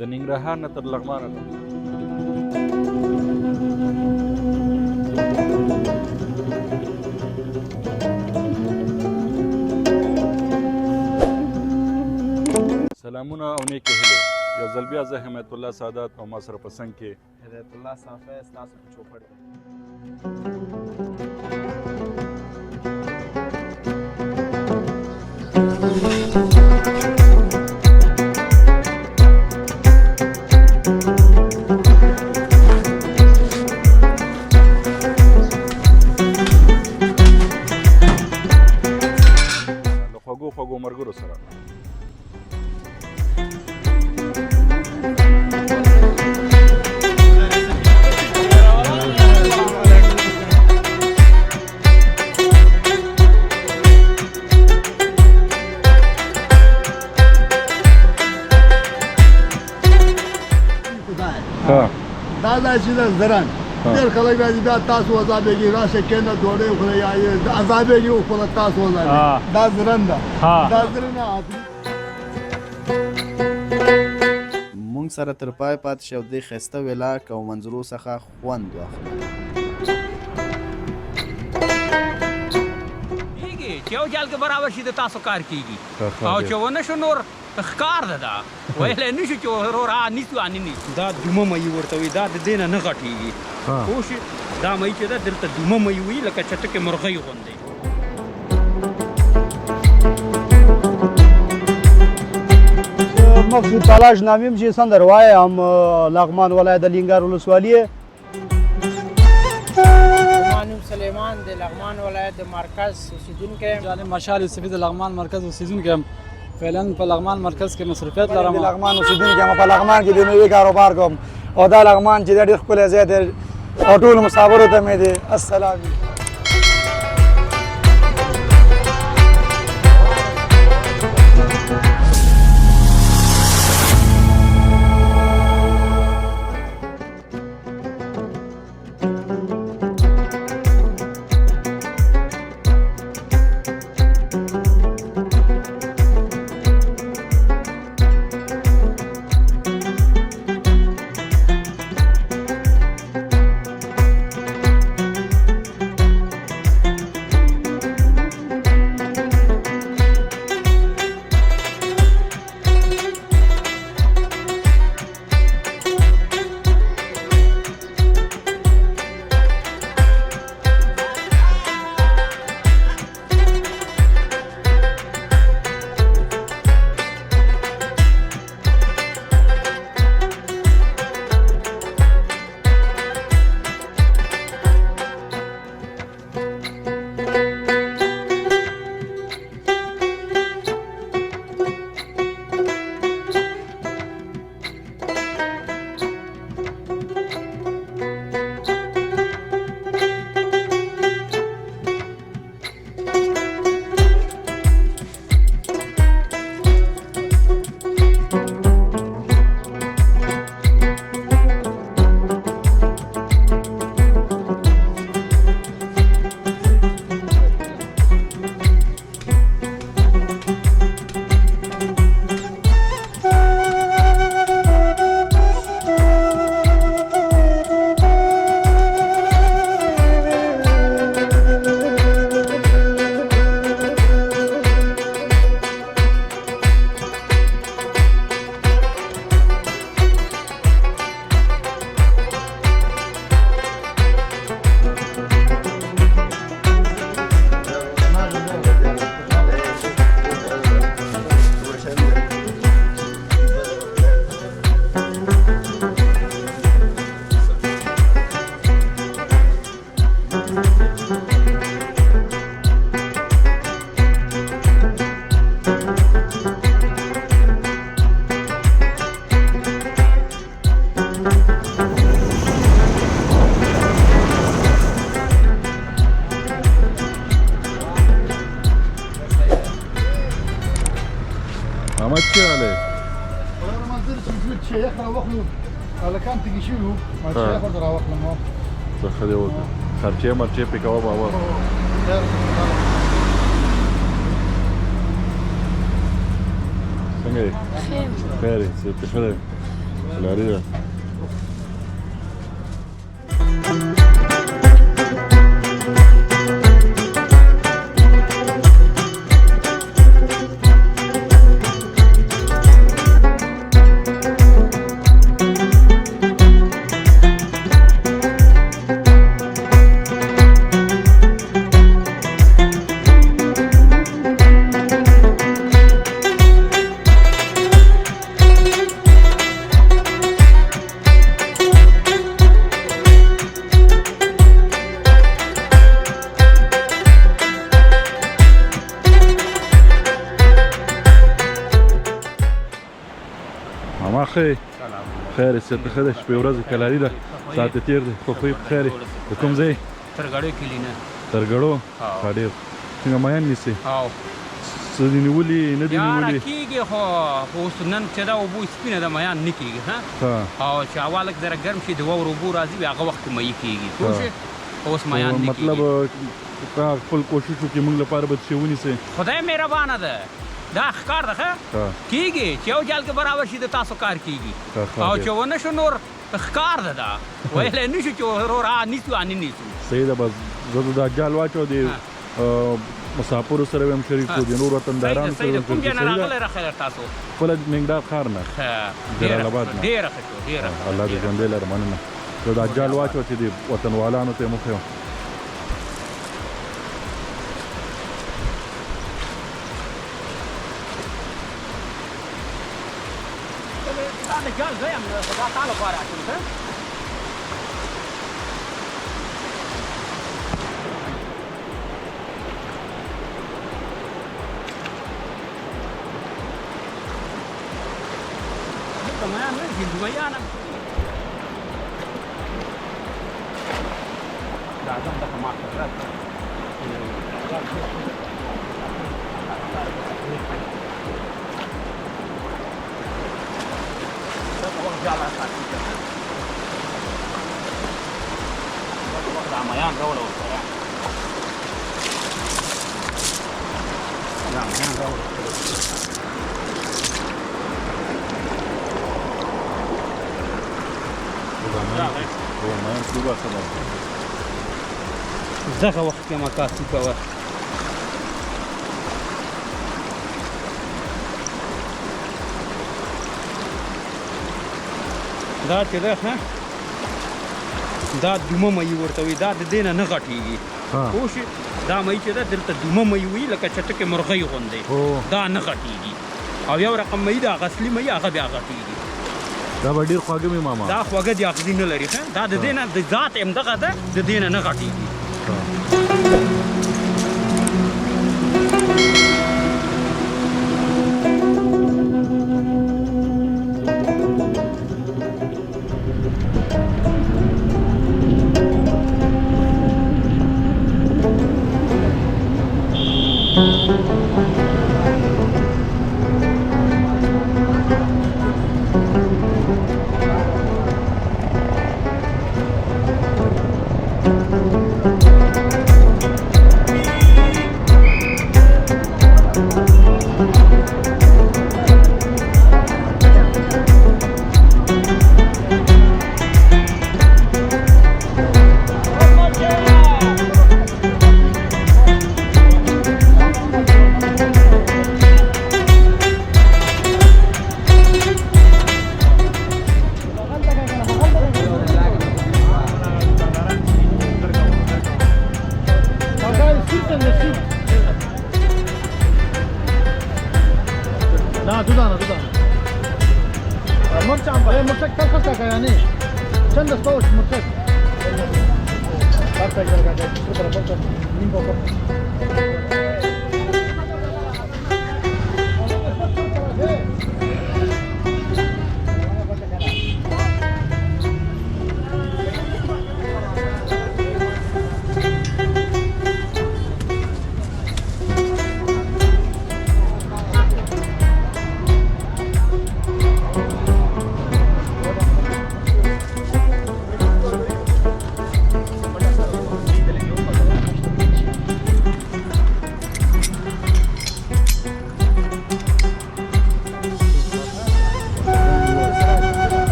د ننګرهار نه تر لغمانه سلامونه او نیکې هیلې. یو ځل بیا زه حمایت الله سادات او ما سره په څنګ کې هدایت الله صافی ستاسو په چوپړ دی. له خوږو ملګرو سره دا چې د زرن ډېر خلک راځي بیا تاسو عذابېږي راشه کېنه ډوډۍ وخوره یا عذابېږي وخوره تاسو عذابېږي دا زرن ده دا زرن مونږ سره تر پای پاتې شئ او دې ښایسته ولاک او منظرو څخه خوند واخلئ. کېږي چې یو جال کې برابر شي د تاسو کار کېږي او چې ونه شو نور ښکار ده دا ویلی نه شو چې ورور نیسو نیسو دا دومه مۍ ورته وي دا د دې نه غټېږي پوه شې دا مۍ چې ده دلته دومه مۍ وي لکه چټکې مرغۍ غوندې. مقصود تلاش نامیم چې سندروای هم لغمان ولایت د لینګار ولسوالي مانوم سلیمان د لغمان ولایت د مرکز اوسیدونکی یم. جانب مشال یوسفي د لغمان مرکز اوسیدونکی یم. فعلا په لغمان مرکز کې مصروفیت لرم. د لغمان اوسیدونکی یم. په لغمان کې د میوې کاروبار کوم او دا لغمان چې ډېر ښکلی ځای دی او ټولو مسافرو ته مې دی السلام. احمد چی حاله؟ والله منزل شيخ راوخلو هلکان تږي شوي وو ما شیخ ورته راوخلم څه ښه دی وکړه خرچې مرچې پرې کوه بابا څنګه یې؟ خیر یې څه ښه دی لري ده ماما خي خير الست خدش په ورځ کلاري ده ساعت تیر دي خو په خیر کوم ځای ترګړو کلینا ترګړو خاډیر څنګه ماین نیسي او سدي نیولي نه دی یار نیولي کیږي خو اوس نن چې دا وبو سپینه د میان نکیږي ها او چې اولک زره ګرم شي د وورو بو راځي هغه وخت مې کیږي خو اوس میان نکیږي مطلب په خپل کوشش وکړي موږ لپاره به څه ونیسي خدای مهربانه ده دا ښکار ده کیږي چې یو جال کې برابر شي د تاسو کار کیږي او چې ونه شو نور ښکار ده دا ویلی نه شو چې ورور نیسو اني نیسو صحیح ده بس زه د جال واچو دی مسافرو سره هم شریک شو دي نور وطندارانو سره هم کوم جن راغلی راخلی تاسو خپل ننګرهار ښار نه جلال آباد نه ډېره ښه شو ډېره الله دې ژوندی لره مننه زه د جال واچو چې د وطنوالانو ته یې وښیم دا د جال ځای هم دا تا لپاره اچوم ښه كمان هندويانا لا ده ما خرجت دغه وخت کې مکاسب کوه دا چې ده دا دومه مې ورته وي دا د دې نه غټېږي پوه شې دا مې چې ده دلته دومه مې وي لکه چټکې مرغۍ غوندې دا نه غټېږي او یو رقم مې دا اصلي مې هغه بیا غټېږي دا به ډېر خواږه مې ماما دا خواږه دي اغزي نه لري دا د دې نه د ذات همدغه ده د دې نه غټېږي مرتك تلخصك يعني چند است باوش مرتك بارتا جلگا جای سوپر بارتا نیم باور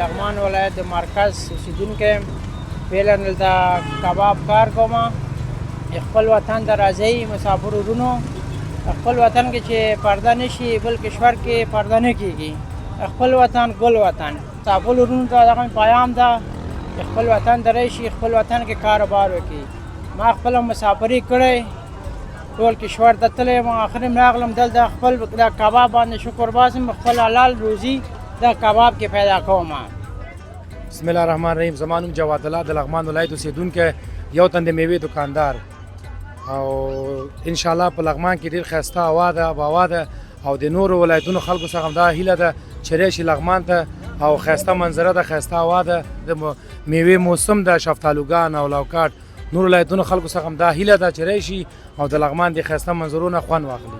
لغمان ولایت د مرکز اوسیدونکی یم. فعلا دلته کباب کار کوم. خپل وطن ته راځئ مسافر ورونو. خپل وطن کې چې پرده نشي بل کشور کې پرده نه کېږي. خپل وطن ګل وطن. مسافر ورونو ته دغه پیام ده خپل وطن ته راشي، خپل وطن کې کاروبار وکړي. ما خپله مسافري کړی ټول کشور ته تللی یم، اخر م راغلم دلته خپل د کباب باندې شکر باسم، خپل حلال روزي د کباب کې پیدا کوم. بسم الله الرحمن الرحیم. زما نوم جواد الله د لغمان ولایت اوسېدونکی یو تن د میوې دکاندار او انشاءالله په لغمان کې ډېر ښایسته هوا ده آبهوا ده او د نورو ولایتونو خلکو څخه هم دا هیله ده چې راشي لغمان ته او ښایسته منظره ده ښایسته هوا ده د میوې موسم ده شفتالوګان او لوکاټ نور ولایتونو خلکو څخه هم دا هیله ده چې راشي او د لغمان د ښایسته منظرو نه خوند واخلي.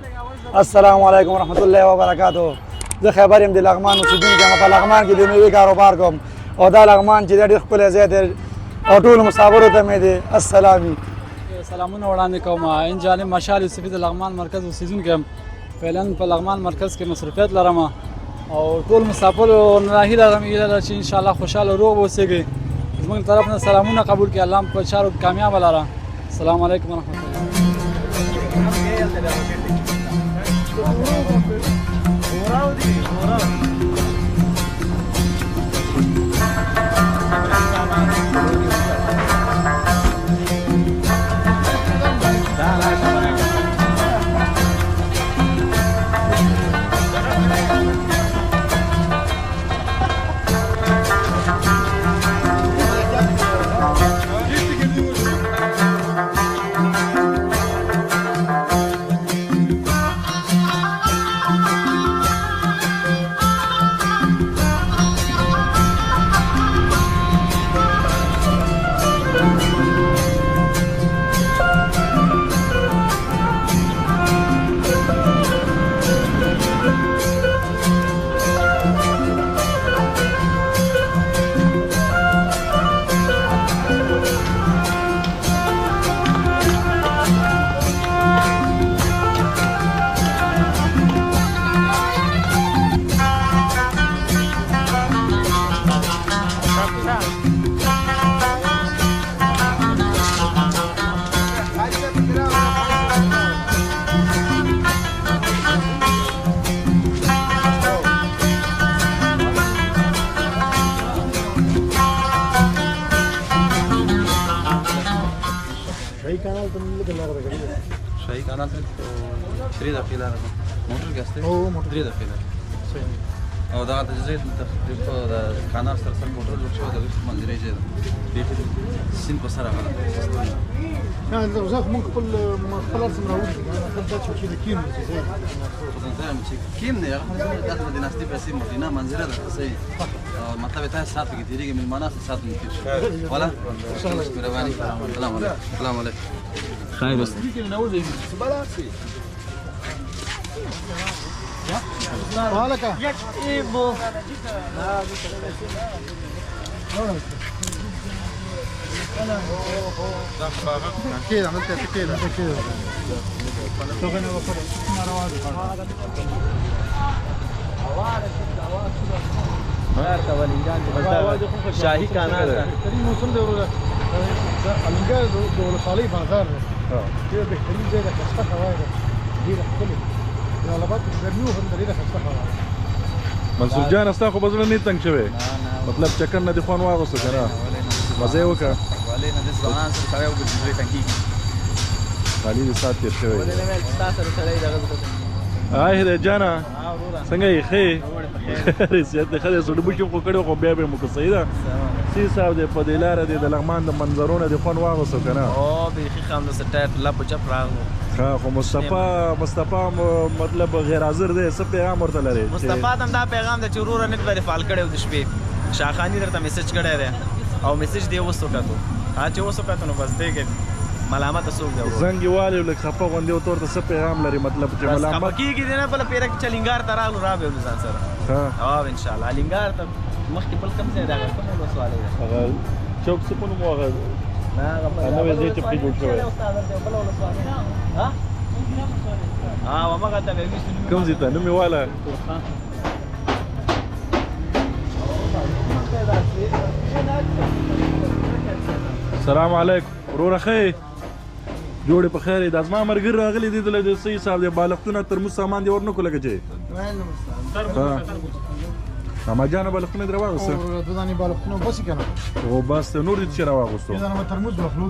السلام علیکم ورحمت الله وبرکاتو. زه خبر یم د لغمان اوسېدونکی یم. په لغمان کې د میوې کاروبار کوم او دا لغمان چې ډېر ښکلی ځای دی او ټولو مسافرو ته مې دی السلامي. سلامونه وړاندې کوم. ان جانب مشال یوسفي د لغمان مرکز اوسېدونکی یم. فعلا په لغمان مرکز کې مصروفیت لرم او ټول مسافرو نه هیله ده چې انشاءالله خوشحاله روغ اوسېږئ. زموږ طرف نه سلامونه قبول کړي. الله په چارو کې کامیاب لره. السلام علیکم ورحمت الله. شاهي کانال ته 3 دقیقې لاره ده. موټر کې استه؟ او موټر 3 دقیقې لاره. او دا د زید تخریب د کانال سره سره موټر جوړ شوی د منځري ځای ده. سین په سره غلا. يعني زوجات ممكن كل خلاص مراوي خلاص شو كده كيم زي كيم نه هغه د مدینه په سیم مدینه منظره ده صحیح. مطلب ته سات کې تیریږي من معنا سات کې ولا مهرباني. السلام علیکم. السلام علیکم. خیر بس مالك ایبو كده عملت كده شاهي کانال موسم دی ورته الانګار د ولسوالۍ بازار دی بهترین ځای د خسته هوا ده ډېره ښکلې جلالاباد کې ګرمي هم ډېره خسته هوا ده. منصور جان استا خو بزړه نه تنګ شوی مطلب چکر نه دی خوان واغسته کنه مزه وکړه والي نه د ځوانان سره سره وګورئ ټنګي خالي د سات تیر شوی ولې نه مې تاسو سره سره دغه هاي جانا څنګه یې خې رسیت د خدای سره بوکي خو کړو خو بیا به مو قصیده سی صاحب د په دلاره د لغمان د منظرونه د خون واغسو کنه او به خام د سټایټ لا په چپ راغلو ها خو مصطفی مطلب غیر حاضر دی څه پیغام ورته لري مصطفی هم دا پیغام د چورور نه پر فال کړو د شپې شاخانی درته میسج کړی دی او میسج دی وسو کاتو چې وسو کاتو نو بس دی ملامت سوق دی زنګي والي لکه خپه غوندي او تور ته څه پیغام لري مطلب چې ملامت کیږي دی نه بل پیرک چلنګار ترالو را به ځان سره ها او ان شاء الله لنګار ته مخکې بل کم ځای دا کوم نو سوال دی هغه چوک څه په نوم هغه نه نو زه چې په جوړ شوی ها ومغه ته کوم ځای ته نو می والا السلام علیکم وروره ښه یې جوړې په خیر یې دا زما ملګري راغلي دي دله د څه حساب دی بالښتونه ترموز سامان دې ورنکړو لکه چې ماما جانه بالښتونه دې راواغوسته دو دانې بالښتونه بسې که نه او بس نور دې څه راواغوستو یو دانه به ترموز واخلو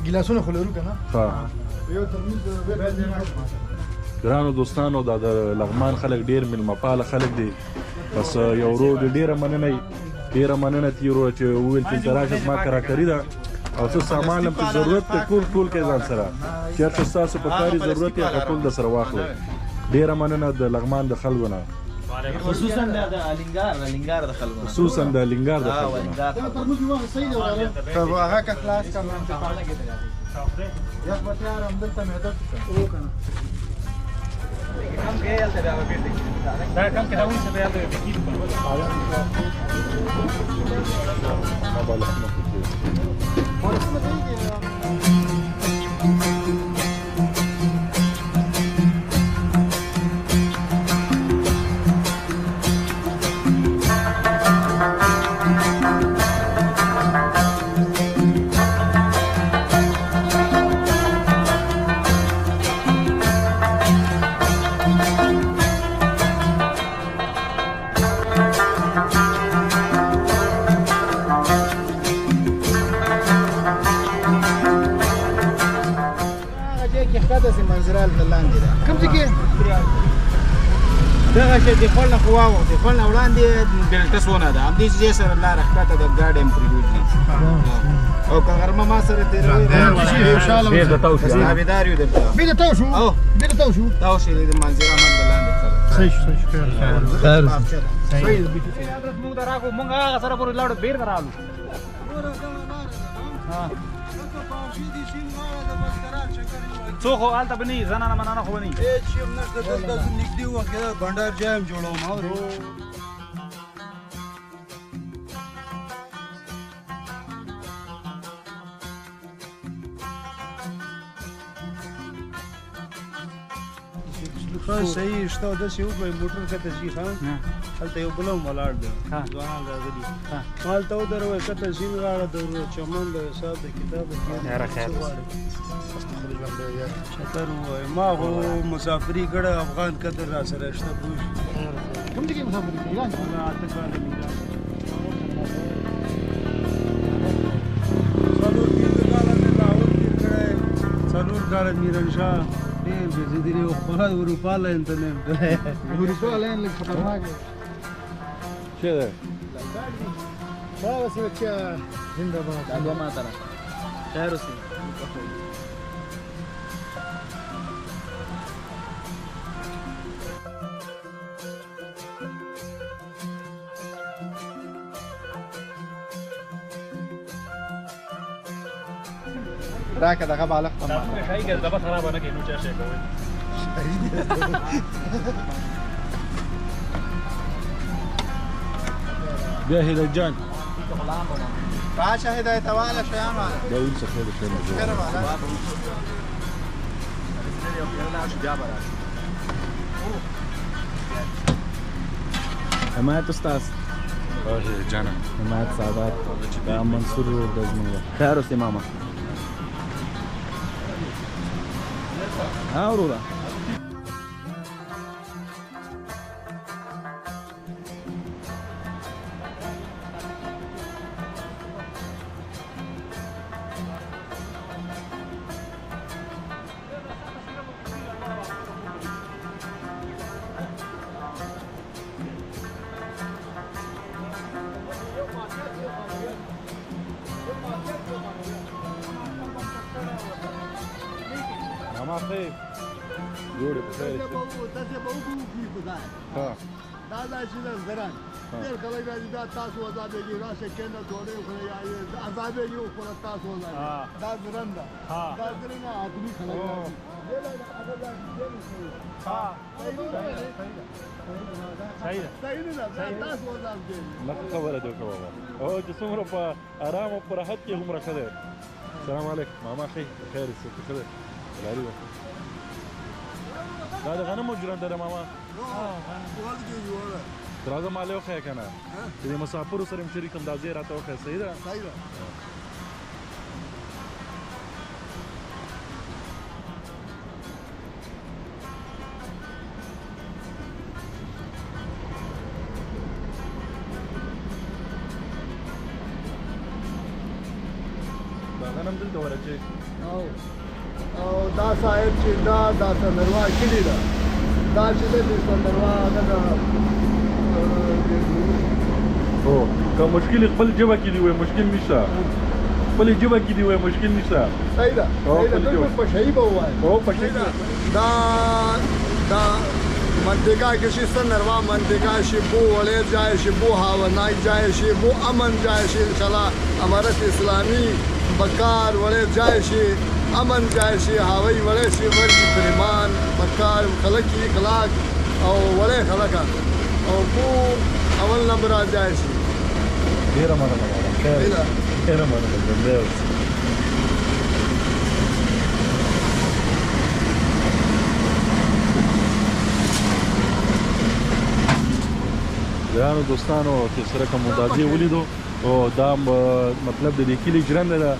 ګیلاسونه خو لرو که نه یو ترموز ګرانو دوستانو دا د لغمان خلک ډېر میلمه پاله خلک دي بس یو ورور دې ډېره مننه تي وروره چې وویل چې دلته راشه زما کراکري ده او څه سامان هم چې ضرورت دی ټول کوئ ځان سره چې هر څه ستاسو په کاري ضرورت یې هغه ټول درسره واخلئ ډېره مننه د لغمان د خلکو نه خصوصا د الینګار د خلکو خصوصا د الینګار د خلکو نه ترموز مې واخل صحیح دی ولاله طب هغه که خلاص کړم یک به تیار همدلته مې هدف وکړه کم کې هلته بیا به بېرته دا کم کې راونیسه بیا به کېږي دغه شی د خپل نه خو واوښت د خپل نه وړاندې بېلټه سونه ده همدې ځای سره لاره ښکته د ګاډی هم پرېږدي او که غرمه ما سره تېروي تابعدار یو درته بېرته تاو شو تاو شي د منظر احمد د لاندې صحیح شو خیر موږ د راغو موږ هغه سره پورې لاړو بېرته راغلو څو خو هلته به نه وي زنانه منانه خو به نه وي هېڅ شی هم نشته دلته زه نږدې وخت کې بنډار جای هم جوړوم صحیح شته داسې وکړئ موټر کته شي ښه هلته یو بل هم ولاړ دی ځوانان راغلي ما هلته ودروئ کته سیند غاړه د چمن د حساب د کتاب شکر ووایه ما خو مسافري ګړه افغان قدر را سره شته پوه شي کوم ځای کې مسافري کوي ایران اته کاله میران څلور کاله میرنشاه ډېر ګرځېدلي وو خورا اروپا لاین ته نه یم تللی اروپا لاین لږ خطرناک دی څه دی دا اوسې بچیا زنده باد بیا ما ته را خیر اوسې راکه دغه بالښت هم ښایي که دبه خرابه نه کړي نو چا شی کوئ بیا هدایت جان باشه هدایت والا شیانو دا ویل څه خیر شی نه حمایت استاد جانه حمایت سعادت دا منصور د زموږ خیر اوسې ماما ها وروره ماما خیر جوړې په خیر دا چې د زران ډېر کله بیا دا تاسو ازادېږي راشه کېنه ډوډۍ وخورئ یا ازادېږي وخوره تاسو ازادېږي دا زرن ده دا زرن نه آدمي خلک لکه خبره دې وکړه او چې څومره په ارام او په راحت کې هومره ښه دی السلام علیکم ماما خیر خیر څه ښه دی لاري ده دا د غنمو جرنده ده ماما راځه مالې وښیه که نه چې د مسافرو سره هم شریک هم دا ځای راته وښیه صحیح ده غنم دلته ورچې او دا صاحب چې دا سندروا کلی ده دا چې د سندروا هغه هو که مشکل خپل جبه کې دی وای مشکل نشته خپل جبه کې دی وای مشکل نشته صحیح ده بالکل په شی به وای او په شی دا منطقه کشی سندروا منطقه شبو ولی جای شبو هاونای جای شبو امن جای شی انشاءالله امارت اسلامی بکار ولی جای شی امن جای شي هاوی ولی شي ورکی پریمان بکار خلقی اخلاق او ولی خلقا او بو اول نمبر جای شي ډیره مننه خیر ډیره مننه ګرانو دوستانو چې سره کوم مندازي ولیدو او دا مطلب د دې کلی ژرنده ده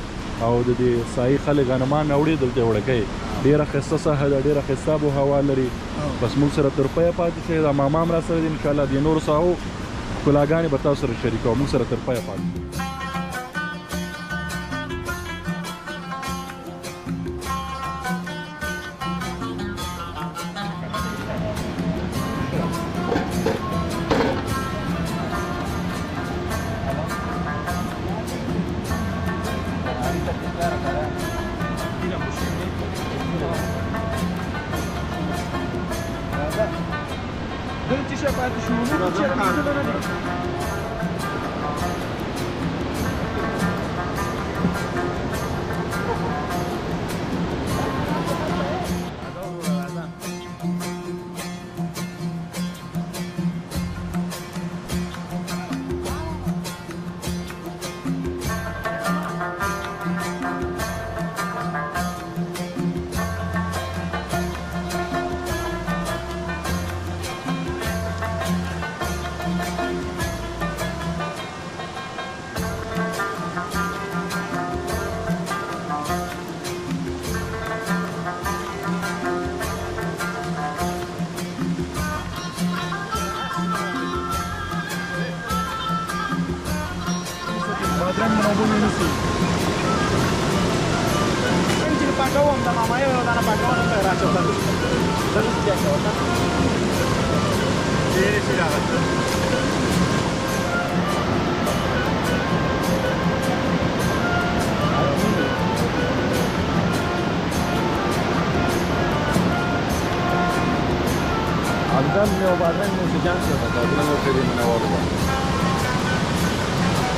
او د دې سایي خلک غنمان راوړي دلته وړکۍ ډېره ښایسته ساحه ده ډېره ښایسته آب و هوا لري بس موږ سره تر پایه پاتې شئ دا ماما هم راسره دي انشاءالله د نورو ساحو ښکلاګانې به تاسو سره شریکوو موږ سره تر پایه پاتې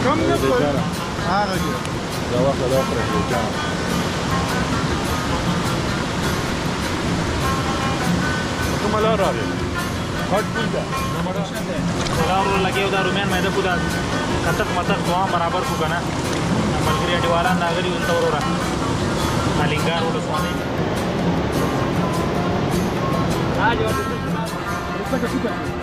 کم نه پر هغه دا وخت دا خره جان کومه لار راغی هټ پوجا لار لګیو دا رومیان مېده کو دا کتک متک دوه برابر کو کنه ملګری اډیوالان ناګری ولته ورورا مالینګار ولته سوانه راځو څه څه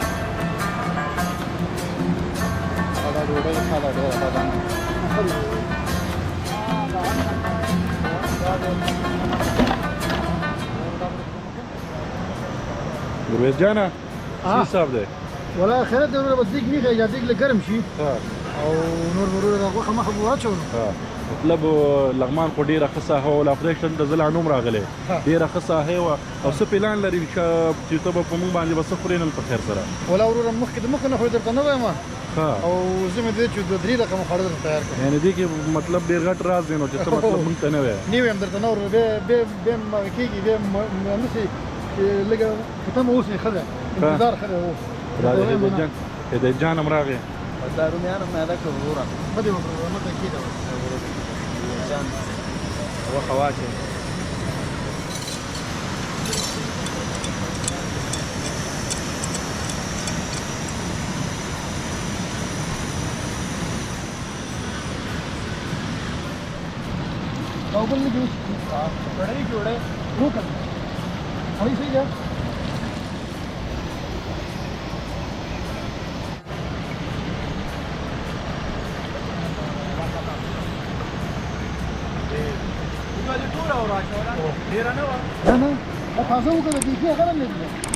دا ډوډۍ خاله ډېره ده ګرویز جانا څه حساب دی ولا خیر ته ورته بس دیګ نه اجازه کې ګرم شي او نور مرور دا غوخه مخه واچو مطلب لغمان خو ډیره ښه ساحه او افریشن د زل عنوم راغلی ډیره ښه ساحه او څه پلان لري چې ته به په موږ باندې بس خوري نن په خیر سره ولا ورور مخکې د مخ نه خو درته نه وایم او زه مې دې چې د درې رقم خړل تیار کړم یعنی دې کې مطلب ډیر غټ راز دی نو چې څه مطلب مونږ ته نه وای نیو هم درته نور به کېږي به نسی لګه ته مو اوسې خله انتظار خله وو دا جان هم راغی دا رومیان هم مېده کړو وروره بده وکړه مته کېده جان وخواشه او بل دې پړې جوړه وکړه هغه څه ده نه تاسو وکړه دې کې هغه نه دي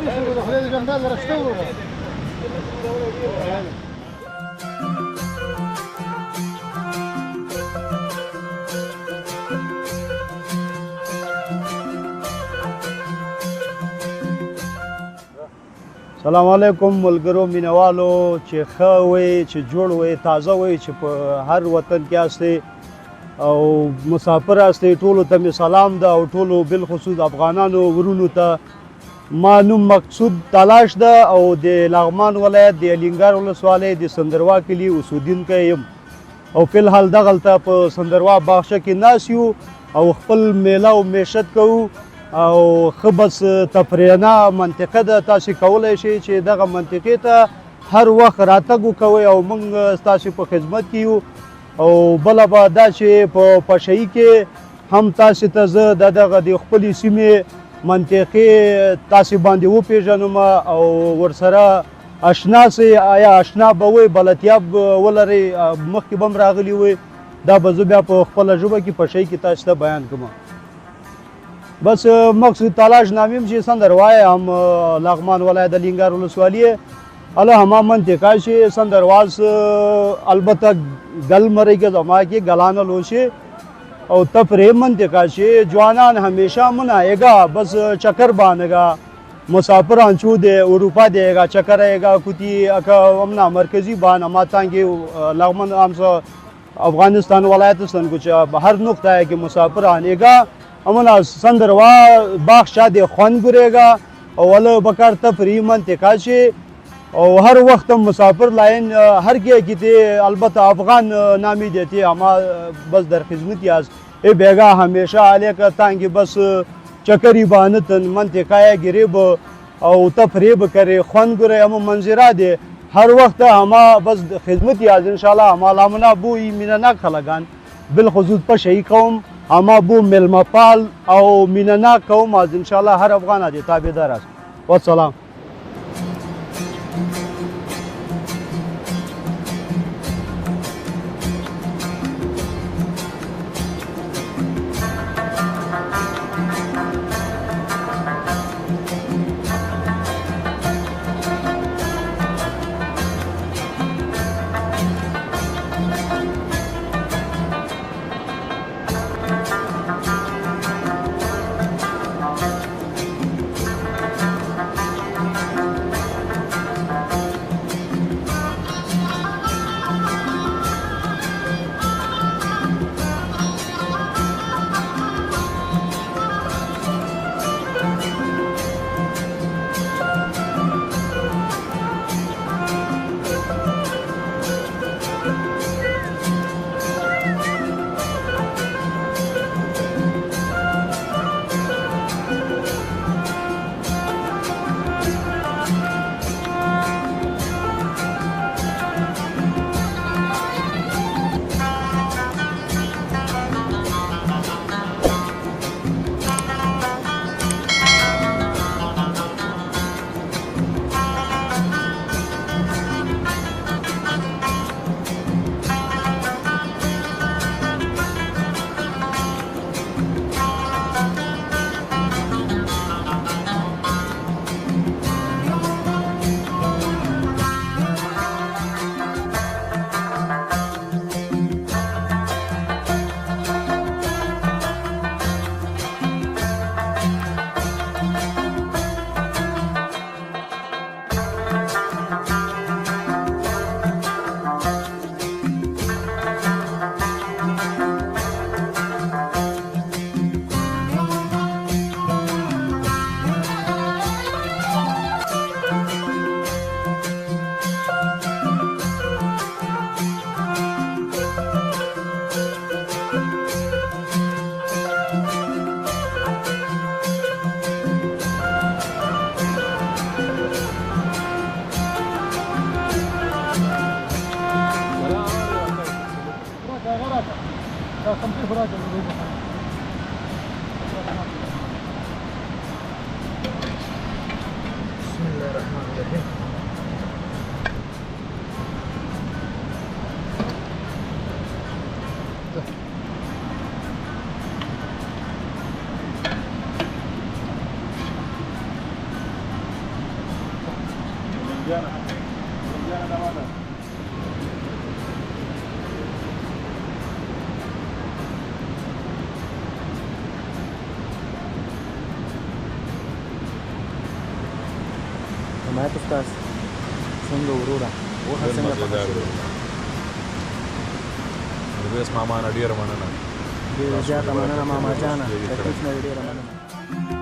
دې شروع ده خدای دې ژوندان لره شته وروره سلام علیکم ملګرو مینوالو چې ښه وئ چې جوړ وئ تازه وئ چې په هر وطن کې یاستئ او مسافر یاستئ ټولو ته مې سلام ده او ټولو بالخصوص افغانانو ورونو ته ما نوم مقصود تلاش ده او د لغمان ولایت د الینګار ولسوالۍ د سندروا کلي اوسېدونکی یم او فلحال دغلته په سندروا باغچه کې ناست یو او خپل میله او میشت کوو او ښه بس تفریحانه منطقه ده تاسې کولی شئ چې دغه منطقې ته هر وخت راتګ وکوئ او موږ ستاسې په خدمت کې یو او بله به دا چې په پشهي کې هم تاسې ته زه دغه د خپلې سیمې منطقې تاسې باندې وپېژنم او ورسره اشنا سئ آیا اشنا به وئ بلدتیا ولرئ مخکې به هم راغلي وئ دا به زه بیا په خپله ژبه کې پشهي کې تاسې ته بیان کړم بس مقصود تلاش نامیم چې سندروای هم لغمان ولایت الینګار ولسوالی الله هما منطقه چې سندرواز البته گل مرګ زما کې گلانه لوشي او تفریح منطقه چې جوانان همیشه منایگا بس چکر بانگا مسافران چو دے اروپا دے گا چکر آئے گا کتی اکا امنا مرکزی بان اما تانگی لغمان امسا افغانستان ولایتستان کچھ ہر نقطہ ہے کہ مسافر آنے گا امنا سندروا باغ شاد خوان گرے گا اول بکار تفریح منطقہ چی او ہر وقت مسافر لائن ہر کی تے البتہ افغان نامی دیتی اما بس در خدمت یاز اے بیگا ہمیشہ آلے کا تانگی بس چکری بانتن منطقہ گریب او تفریح کرے خوان گرے اما منظرہ دے ہر وقت ہما بس خدمت یاز انشاءاللہ ہما لامنا بو مینناک خلقان بالخصوص پشہی قوم اما بو ملما پال او مینناک قوم از انشاءاللہ ہر افغان دے تابعدار است والسلام حمایت استاد څنګه وروره وخت څنګه مزیدار دی میرویس ماما نه ډېره مننه ډېره زیاته مننه ماما جانه تکلیف نه ډېره مننه